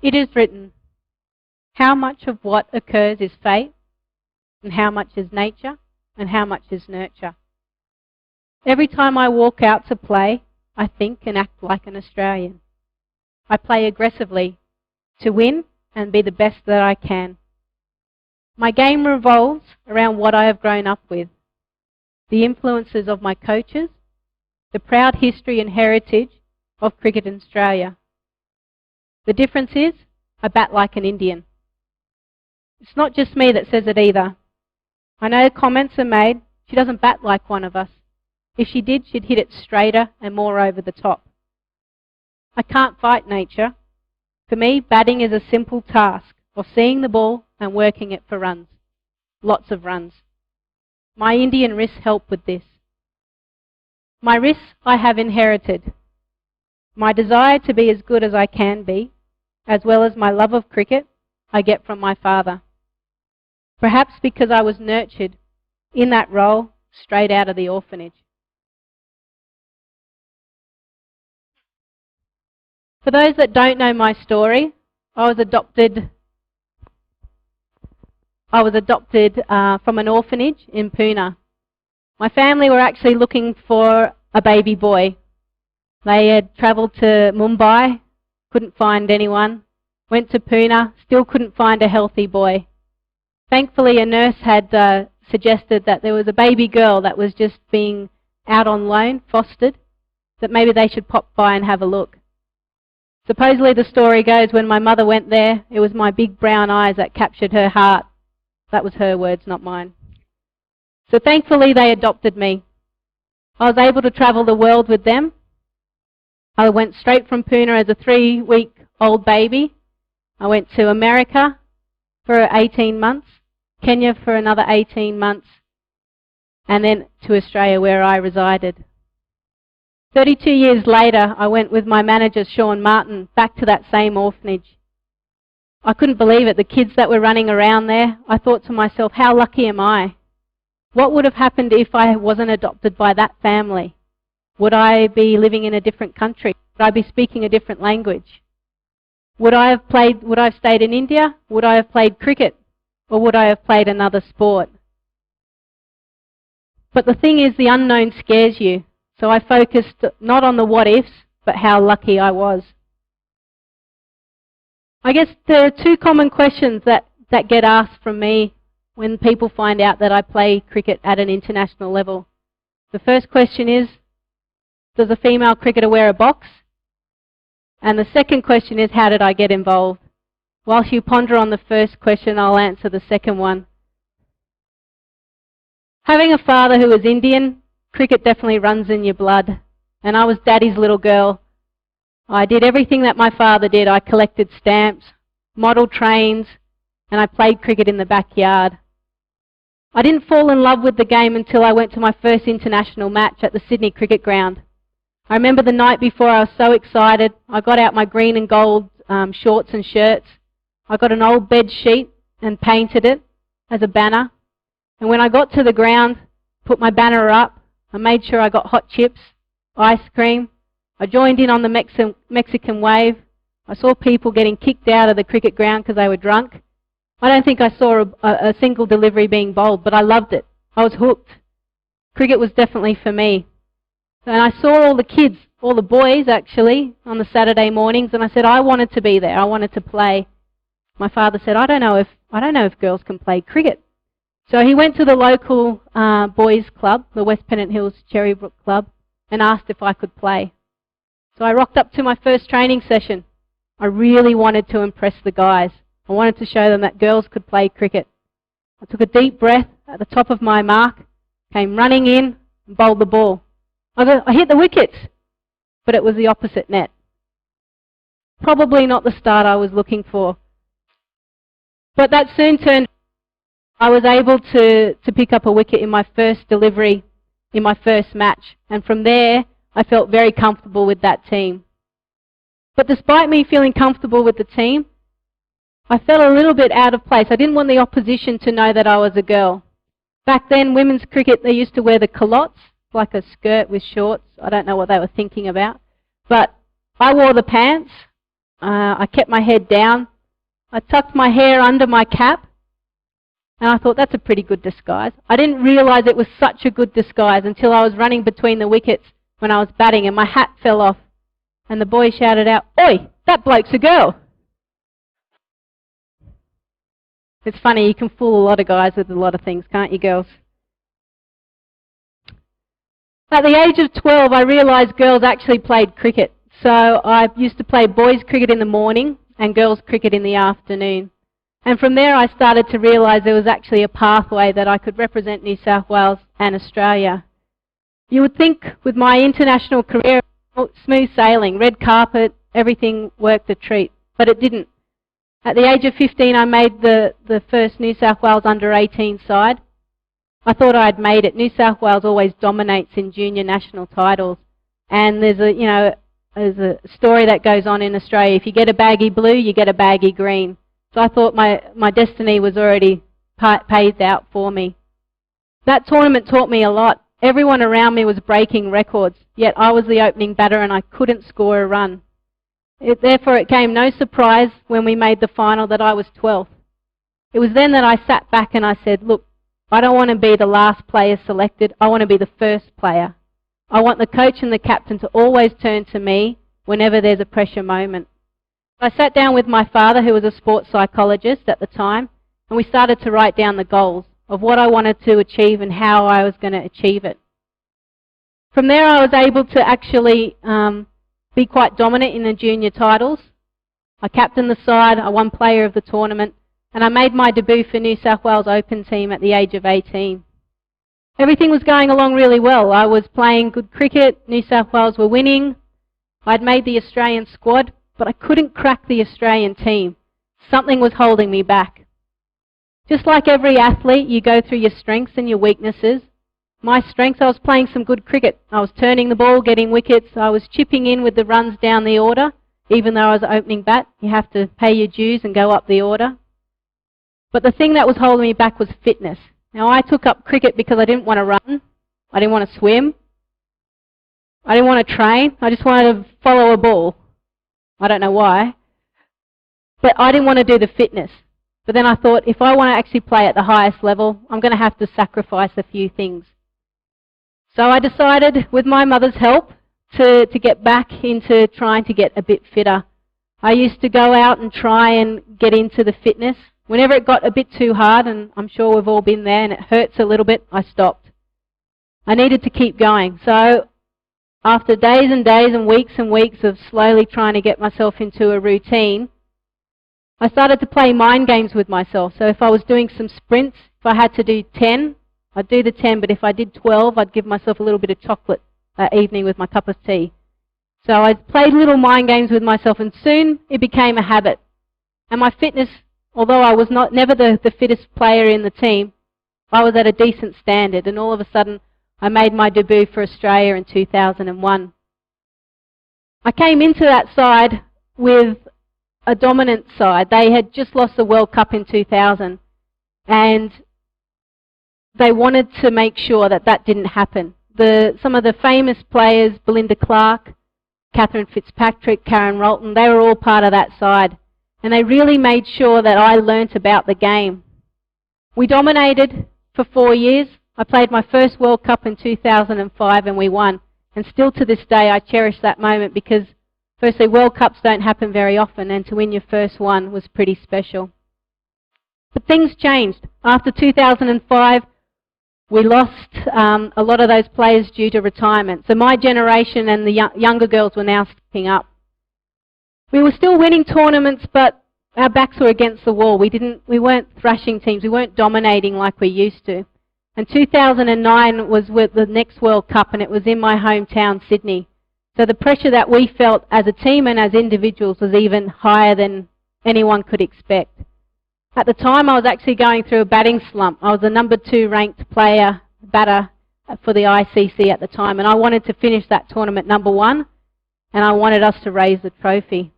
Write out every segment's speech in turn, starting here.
It is written, how much of what occurs is fate, and how much is nature, and how much is nurture. Every time I walk out to play, I think and act like an Australian. I play aggressively to win and be the best that I can. My game revolves around what I have grown up with, the influences of my coaches, the proud history and heritage of cricket in Australia. The difference is, I bat like an Indian. It's not just me that says it either. I know comments are made, she doesn't bat like one of us. If she did, she'd hit it straighter and more over the top. I can't fight nature. For me, batting is a simple task of seeing the ball and working it for runs. Lots of runs. My Indian wrists help with this. My wrists I have inherited. My desire to be as good as I can be, as well as my love of cricket, I get from my father. Perhaps because I was nurtured in that role straight out of the orphanage. For those that don't know my story, I was adopted from an orphanage in Pune. My family were actually looking for a baby boy. They had travelled to Mumbai, couldn't find anyone, went to Pune, still couldn't find a healthy boy. Thankfully, a nurse had suggested that there was a baby girl that was just being out on loan, fostered, that maybe they should pop by and have a look. Supposedly the story goes when my mother went there, it was my big brown eyes that captured her heart. That was her words, not mine. So thankfully they adopted me. I was able to travel the world with them. I went straight from Pune as a 3-week-old baby. I went to America for 18 months, Kenya for another 18 months, and then to Australia where I resided. 32 years later, I went with my manager, Sean Martin, back to that same orphanage. I couldn't believe it, the kids that were running around there. I thought to myself, how lucky am I? What would have happened if I wasn't adopted by that family? Would I be living in a different country? Would I be speaking a different language? Would I have stayed in India? Would I have played cricket? Or would I have played another sport? But the thing is, the unknown scares you. So I focused not on the what ifs, but how lucky I was. I guess there are two common questions that get asked from me when people find out that I play cricket at an international level. The first question is, does a female cricketer wear a box? And the second question is, how did I get involved? Whilst you ponder on the first question, I'll answer the second one. Having a father who was Indian, cricket definitely runs in your blood. And I was Daddy's little girl. I did everything that my father did. I collected stamps, model trains, and I played cricket in the backyard. I didn't fall in love with the game until I went to my first international match at the Sydney Cricket Ground. I remember the night before, I was so excited. I got out my green and gold shorts and shirts. I got an old bed sheet and painted it as a banner. And when I got to the ground, put my banner up, I made sure I got hot chips, ice cream. I joined in on the Mexican wave. I saw people getting kicked out of the cricket ground because they were drunk. I don't think I saw a single delivery being bowled, but I loved it. I was hooked. Cricket was definitely for me. And I saw all the kids, all the boys actually, on the Saturday mornings, and I said I wanted to be there. I wanted to play. My father said, I don't know if girls can play cricket. So he went to the local boys club, the West Pennant Hills Cherrybrook Club, and asked if I could play. So I rocked up to my first training session. I really wanted to impress the guys. I wanted to show them that girls could play cricket. I took a deep breath at the top of my mark, came running in, and bowled the ball. I hit the wickets, but it was the opposite net. Probably not the start I was looking for. But that soon turned. I was able to pick up a wicket in my first delivery, in my first match. And from there, I felt very comfortable with that team. But despite me feeling comfortable with the team, I felt a little bit out of place. I didn't want the opposition to know that I was a girl. Back then, women's cricket, they used to wear the culottes, like a skirt with shorts. I don't know what they were thinking about. But I wore the pants. I kept my head down. I tucked my hair under my cap. And I thought, that's a pretty good disguise. I didn't realise it was such a good disguise until I was running between the wickets when I was batting and my hat fell off. And the boy shouted out, "Oi, that bloke's a girl." It's funny, you can fool a lot of guys with a lot of things, can't you, girls? At the age of 12, I realised girls actually played cricket. So I used to play boys cricket in the morning and girls cricket in the afternoon. And from there I started to realise there was actually a pathway that I could represent New South Wales and Australia. You would think with my international career, smooth sailing, red carpet, everything worked a treat, but it didn't. At the age of 15 I made the first New South Wales under-18 side. I thought I'd made it. New South Wales always dominates in junior national titles. And there's a story that goes on in Australia. If you get a baggy blue, you get a baggy green. So I thought my destiny was already paved out for me. That tournament taught me a lot. Everyone around me was breaking records, yet I was the opening batter and I couldn't score a run. Therefore it came no surprise when we made the final that I was 12th. It was then that I sat back and I said, look, I don't want to be the last player selected, I want to be the first player. I want the coach and the captain to always turn to me whenever there's a pressure moment. I sat down with my father, who was a sports psychologist at the time, and we started to write down the goals of what I wanted to achieve and how I was going to achieve it. From there I was able to actually be quite dominant in the junior titles. I captained the side, I won player of the tournament, and I made my debut for New South Wales Open team at the age of 18. Everything was going along really well. I was playing good cricket, New South Wales were winning, I'd made the Australian squad, but I couldn't crack the Australian team. Something was holding me back. Just like every athlete, you go through your strengths and your weaknesses. My strengths, I was playing some good cricket. I was turning the ball, getting wickets. I was chipping in with the runs down the order. Even though I was opening bat, you have to pay your dues and go up the order. But the thing that was holding me back was fitness. Now I took up cricket because I didn't want to run. I didn't want to swim. I didn't want to train. I just wanted to follow a ball. I don't know why. But I didn't want to do the fitness. But then I thought, if I want to actually play at the highest level, I'm going to have to sacrifice a few things. So I decided, with my mother's help, to get back into trying to get a bit fitter. I used to go out and try and get into the fitness. Whenever it got a bit too hard, and I'm sure we've all been there, and it hurts a little bit, I stopped. I needed to keep going. So after days and days and weeks of slowly trying to get myself into a routine, I started to play mind games with myself. So if I was doing some sprints, if I had to do 10, I'd do the 10, but if I did 12, I'd give myself a little bit of chocolate that evening with my cup of tea. So I played little mind games with myself, and soon it became a habit. And my fitness, although I was never the fittest player in the team, I was at a decent standard, and all of a sudden I made my debut for Australia in 2001. I came into that side with a dominant side. They had just lost the World Cup in 2000, and they wanted to make sure that that didn't happen. Some of the famous players, Belinda Clark, Catherine Fitzpatrick, Karen Rolton, they were all part of that side. And they really made sure that I learnt about the game. We dominated for 4 years. I played my first World Cup in 2005 and we won. And still to this day I cherish that moment because firstly World Cups don't happen very often, and to win your first one was pretty special. But things changed. After 2005 we lost a lot of those players due to retirement. So my generation and the younger girls were now stepping up. We were still winning tournaments, but our backs were against the wall. We weren't thrashing teams. We weren't dominating like we used to. And 2009 was with the next World Cup, and it was in my hometown, Sydney. So the pressure that we felt as a team and as individuals was even higher than anyone could expect. At the time, I was actually going through a batting slump. I was the number 2 ranked batter for the ICC at the time, and I wanted to finish that tournament number 1, and I wanted us to raise the trophy.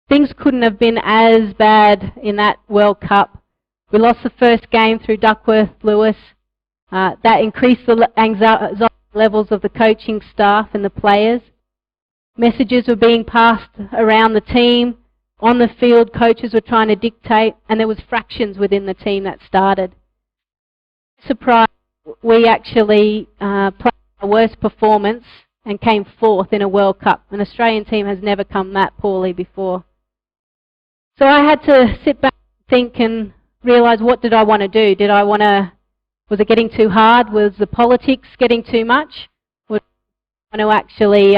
Things couldn't have been as bad in that World Cup. We lost the first game through Duckworth-Lewis. That increased the anxiety levels of the coaching staff and the players. Messages were being passed around the team On the field, coaches were trying to dictate, and there was fractions within the team that started. Surprise, we actually played our worst performance and came 4th in a World Cup. An Australian team has never come that poorly before. So I had to sit back and think and realise, what did I want to do? Was it getting too hard? Was the politics getting too much? Was I want to actually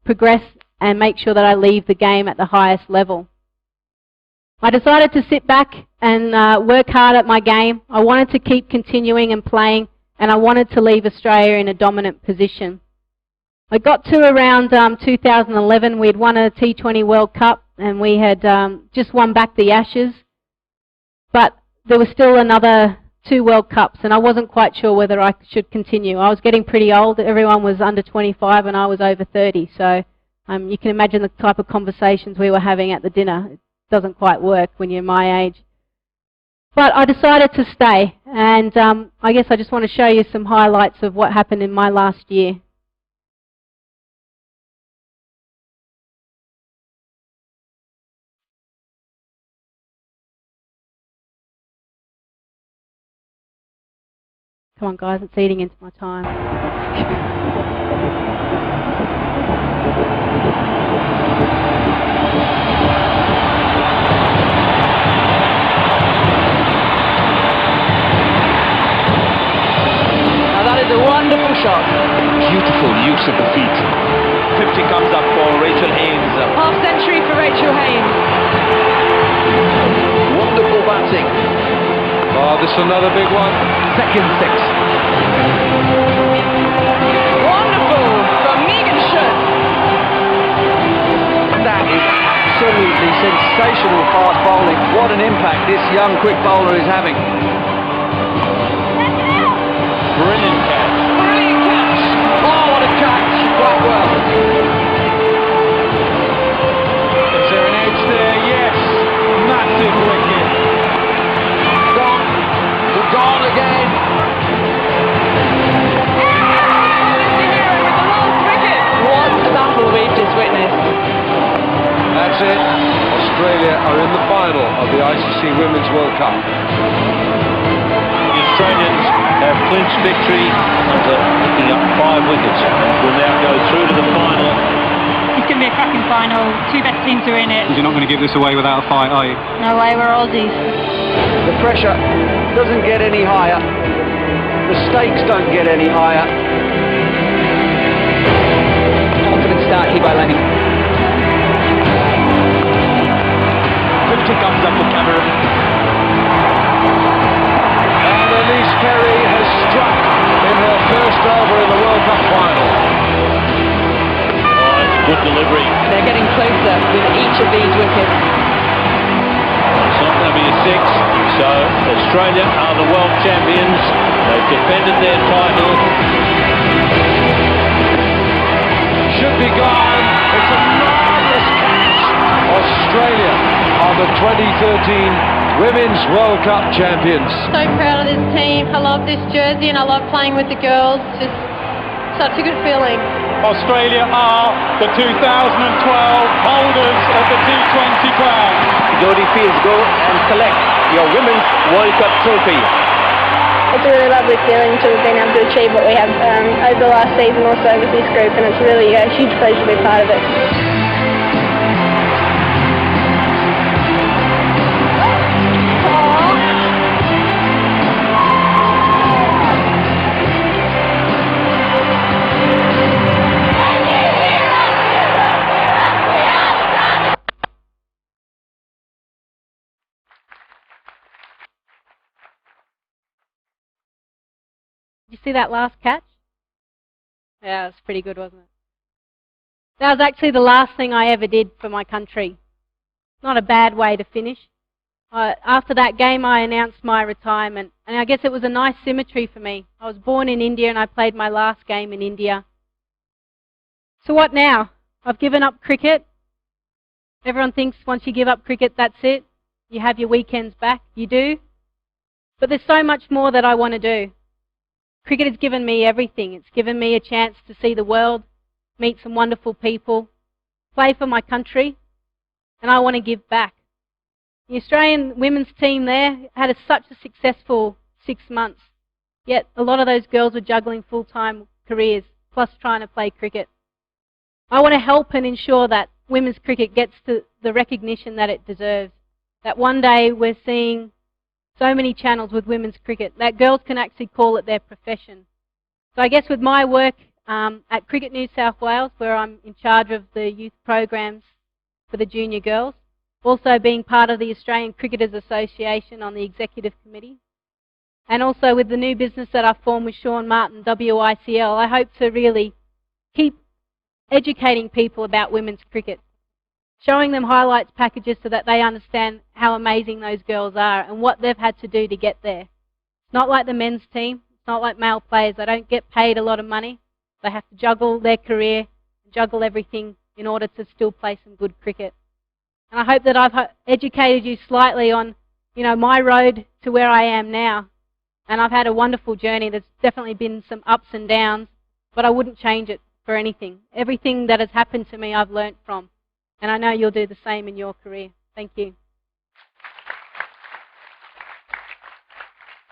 progress and make sure that I leave the game at the highest level? I decided to sit back and work hard at my game. I wanted to keep continuing and playing, and I wanted to leave Australia in a dominant position. I got to around 2011. We'd won a T20 World Cup, and we had just won back the Ashes. But there was still another 2 World Cups, and I wasn't quite sure whether I should continue. I was getting pretty old. Everyone was under 25, and I was over 30. So you can imagine the type of conversations we were having at the dinner. It doesn't quite work when you're my age. But I decided to stay, and I guess I just want to show you some highlights of what happened in my last year. Come on guys, it's eating into my time. Now that is a wonderful shot. Beautiful use of the feet. 50 comes up for Rachel Haynes. Half century for Rachel Haynes. Wonderful batting. Oh, this is another big one. Second 6. Wonderful from Megan Schutt. That is absolutely sensational fast bowling. What an impact this young quick bowler is having. Brilliant catch. Brilliant catch. Oh, what a catch. Quite well. Is there an edge there? Yes. Massive wicket. Gone. We're gone again. With the last wicket. What a battle we've just witnessed. That's it. Australia are in the final of the ICC Women's World Cup. The Australians have clinched victory after picking up 5 wickets and will now go through to the final. It's going to be a cracking final. 2 best teams are in it. You're not going to give this away without a fight, are you? No way, we're Aussies. The pressure doesn't get any higher. The stakes don't get any higher. Confident start here by Lenny. 50 comes up for Cameron. And Elise Perry has struck in her first over in the World Cup final. Oh, it's good delivery. They're getting closer with each of these wickets. It's not going to be a 6, so Australia are the world champions. They've defended their title. Should be gone. It's a marvellous catch. Australia are the 2013 Women's World Cup champions. So proud of this team. I love this jersey and I love playing with the girls. Just such a good feeling. Australia are the 2012 holders of the T20 crown. Jodie Fields, go and collect your Women's World Cup trophy. It's a really lovely feeling to have been able to achieve what we have over the last season also with this group, and it's really a huge pleasure to be part of it. Did you see that last catch? Yeah, it was pretty good, wasn't it? That was actually the last thing I ever did for my country. Not a bad way to finish. After that game, I announced my retirement, and I guess it was a nice symmetry for me. I was born in India, and I played my last game in India. So what now? I've given up cricket. Everyone thinks once you give up cricket, that's it. You have your weekends back. You do. But there's so much more that I want to do. Cricket has given me everything. It's given me a chance to see the world, meet some wonderful people, play for my country, and I want to give back. The Australian women's team there had such a successful 6 months, yet a lot of those girls were juggling full-time careers, plus trying to play cricket. I want to help and ensure that women's cricket gets to the recognition that it deserves. That one day we're seeing so many channels with women's cricket, that girls can actually call it their profession. So I guess with my work at Cricket New South Wales, where I'm in charge of the youth programs for the junior girls, also being part of the Australian Cricketers Association on the executive committee, and also with the new business that I've formed with Sean Martin, WICL, I hope to really keep educating people about women's cricket, showing them highlights packages so that they understand how amazing those girls are and what they've had to do to get there. It's not like the men's team. It's not like male players. They don't get paid a lot of money. They have to juggle their career, juggle everything in order to still play some good cricket. And I hope that I've educated you slightly on, my road to where I am now. And I've had a wonderful journey. There's definitely been some ups and downs, but I wouldn't change it for anything. Everything that has happened to me, I've learnt from. And I know you'll do the same in your career. Thank you.